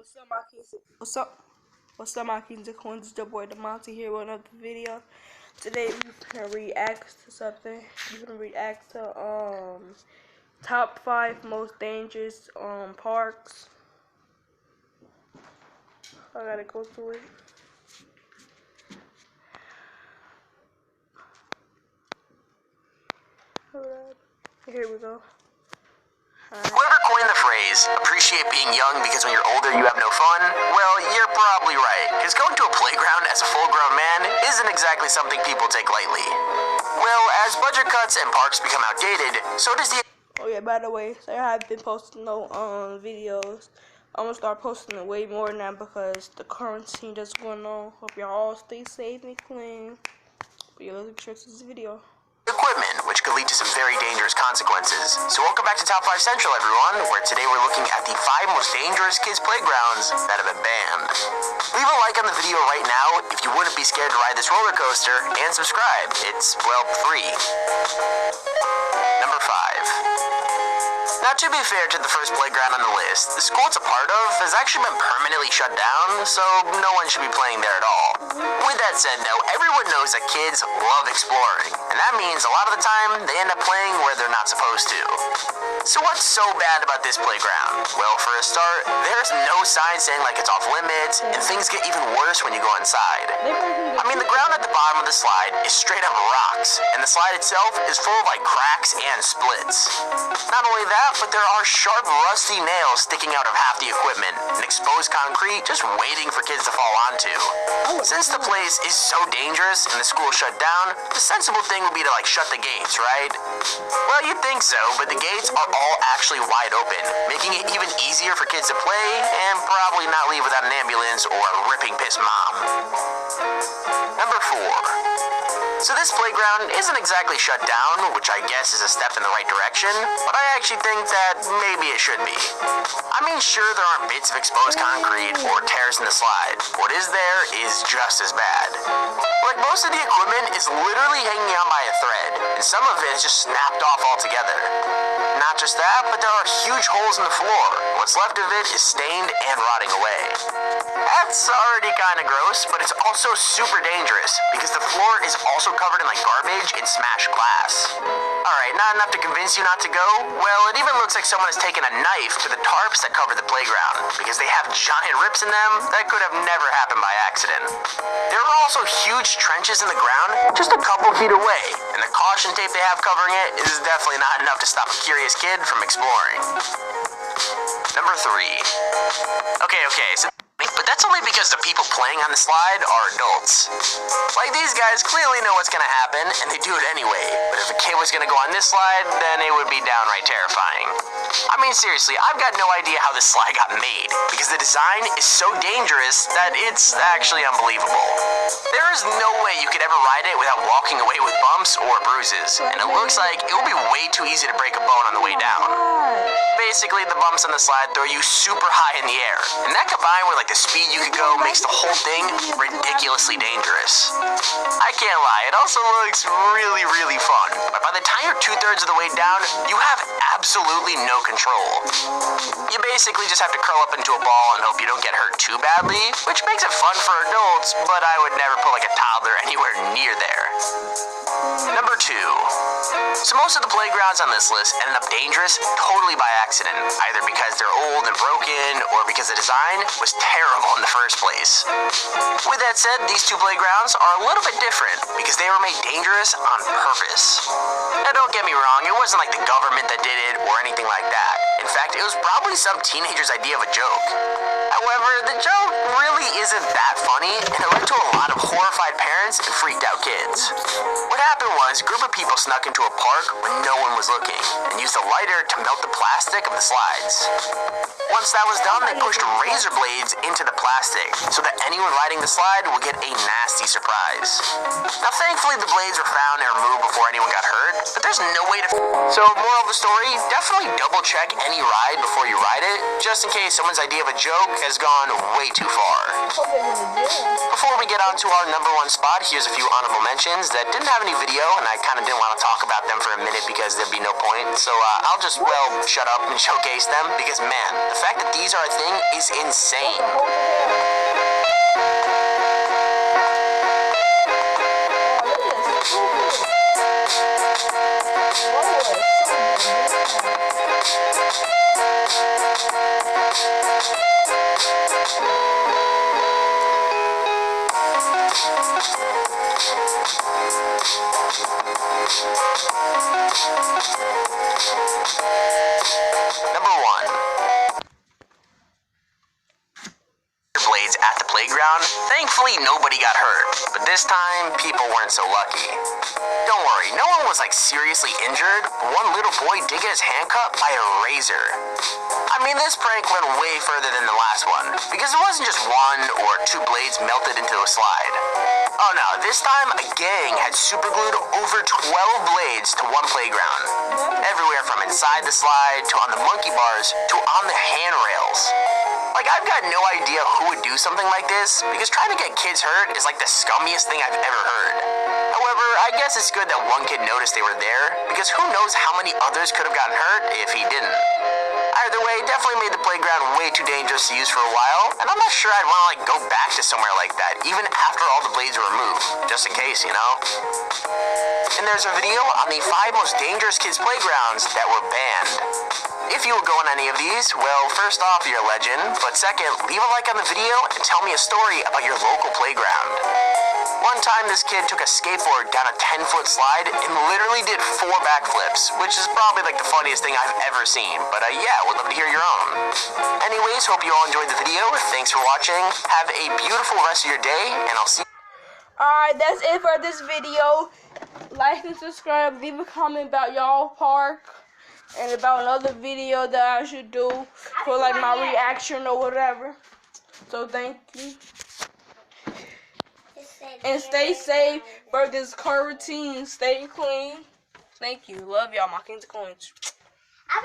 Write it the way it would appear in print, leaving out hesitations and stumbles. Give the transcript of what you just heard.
What's up, my kings? What's up? What's up, my kings and queens? It's your boy Demonte here with another video. Today we're gonna react to something. We're gonna react to top 5 most dangerous parks. I gotta go through it. Hold up. Here we go. Whoever coined the phrase, appreciate being young because when you're older you have no fun, well, you're probably right, because going to a playground as a full-grown man isn't exactly something people take lightly. Well, as budget cuts and parks become outdated, so does the... Oh yeah, by the way, so I have been posting no videos. I'm gonna start posting it way more now because the quarantine that's going on. Hope y'all all stay safe and clean. But yeah, let's get straight to this video. equipment, which could lead to some very dangerous consequences. So welcome back to Top 5 Central, everyone, where today we're looking at the 5 most dangerous kids' playgrounds that have been banned. Leave a like on the video right now if you wouldn't be scared to ride this roller coaster, and subscribe. It's, well, free. Number 5. Now, to be fair to the first playground on the list, the school it's a part of has actually been permanently shut down, so no one should be playing there at all. With that said, though, everyone knows that kids love exploring, and that means a lot of the time they end up playing where they're not supposed to. So what's so bad about this playground? Well, for a start, there's no sign saying like it's off limits, and things get even worse when you go inside. I mean, the ground at the bottom of the slide is straight up rocks, and the slide itself is full of like cracks and splits. Not only that, but there are sharp, rusty nails sticking out of half the equipment, and exposed concrete just waiting for kids to fall onto. Since the place is so dangerous and the school shut down, the sensible thing would be to like shut the gates, right? Well, you'd think so, but the gates are all actually wide open, making it even easier for kids to play and probably not leave without an ambulance or a ripping pissed mom. Number 4. So this playground isn't exactly shut down, which I guess is a step in the right direction, but I actually think that maybe it should be. I mean, sure, there aren't bits of exposed concrete or tears in the slide. What is there is just as bad. Like, most of the equipment is literally hanging on by a thread, and some of it is just snapped off altogether. Not just that, but there are huge holes in the floor. What's left of it is stained and rotting away. That's already kind of gross, but it's also super dangerous, because the floor is also covered in like garbage and smashed glass. Alright, not enough to convince you not to go? Well, it even looks like someone has taken a knife to the tarps that cover the playground, because they have giant rips in them that could have never happened by accident. There are also huge trenches in the ground just a couple feet away, and the caution tape they have covering it is definitely not enough to stop a curious kid from exploring. Number 3. Okay, so but that's only because the people playing on the slide are adults. Like, these guys clearly know what's gonna happen, and they do it anyway. But if a kid was gonna go on this slide, then it would be downright terrifying. I mean, seriously, I've got no idea how this slide got made, because the design is so dangerous that it's actually unbelievable. There is no way you could ever ride it without walking away with bumps or bruises, and it looks like it would be way too easy to break a bone on the way down. Basically, the bumps on the slide throw you super high in the air, and that combined with like the speed you could go makes the whole thing ridiculously dangerous. I can't lie, it also looks really, really fun, but by the time you're 2/3 of the way down, you have absolutely no control. You basically just have to curl up into a ball and hope you don't get hurt too badly, which makes it fun for adults, but I would never put like a toddler anywhere near there. Number 2. So most of the playgrounds on this list ended up dangerous totally by accident, either because they're old and broken, or because the design was terrible in the first place. With that said, these 2 playgrounds are a little bit different, because they were made dangerous on purpose. Now don't get me wrong, it wasn't like the government that did it, or anything like that. In fact, it was probably some teenager's idea of a joke. However, the joke really isn't that funny, and it led to a lot of horrified parents and freaked out kids. What happened was, a group of people snuck into a park when no one was looking, and used a lighter to melt the plastic of the slides. Once that was done, they pushed razor blades into the plastic, so that anyone riding the slide would get a nasty surprise. Now, thankfully, the blades were found and removed before anyone got hurt, but there's no way to... So, moral of the story, definitely double check any ride before you ride it, just in case someone's idea of a joke has gone way too far. Before we get on to our number one spot, here's a few honorable mentions that didn't have any video, and I kind of didn't want to talk about them for a minute because there'd be no point. So I'll just, well, shut up and showcase them because, man, the fact that these are a thing is insane. Number one. Blades at the playground. Thankfully, nobody got hurt, but this time, people weren't so lucky. Don't worry, no one was like seriously injured, but one little boy did get his hand cut by a razor. I mean, this prank went way further than the last one, because it wasn't just one or two blades melted into a slide. Oh no, this time a gang had superglued over 12 blades to one playground. Everywhere from inside the slide, to on the monkey bars, to on the handrails. Like, I've got no idea who would do something like this, because trying to get kids hurt is like the scummiest thing I've ever heard. However, I guess it's good that one kid noticed they were there, because who knows how many others could have gotten hurt if he didn't. Either way, definitely made the playground way too dangerous to use for a while, and I'm not sure I'd want to like go back to somewhere like that, even after all the blades were removed, just in case, you know? And there's a video on the 5 most dangerous kids' playgrounds that were banned. If you will go on any of these, well, first off, you're a legend, but second, leave a like on the video and tell me a story about your local playground. One time, this kid took a skateboard down a 10-foot slide and literally did 4 backflips, which is probably like the funniest thing I've ever seen, but yeah, would love to hear your own. Anyways, hope you all enjoyed the video. Thanks for watching. Have a beautiful rest of your day, and I'll see you. Alright, that's it for this video. Like and subscribe. Leave a comment about y'all park and about another video that I should do for like my reaction or whatever. So thank you. And stay safe for this quarantine. Stay clean. Thank you. Love y'all, my kings and queens.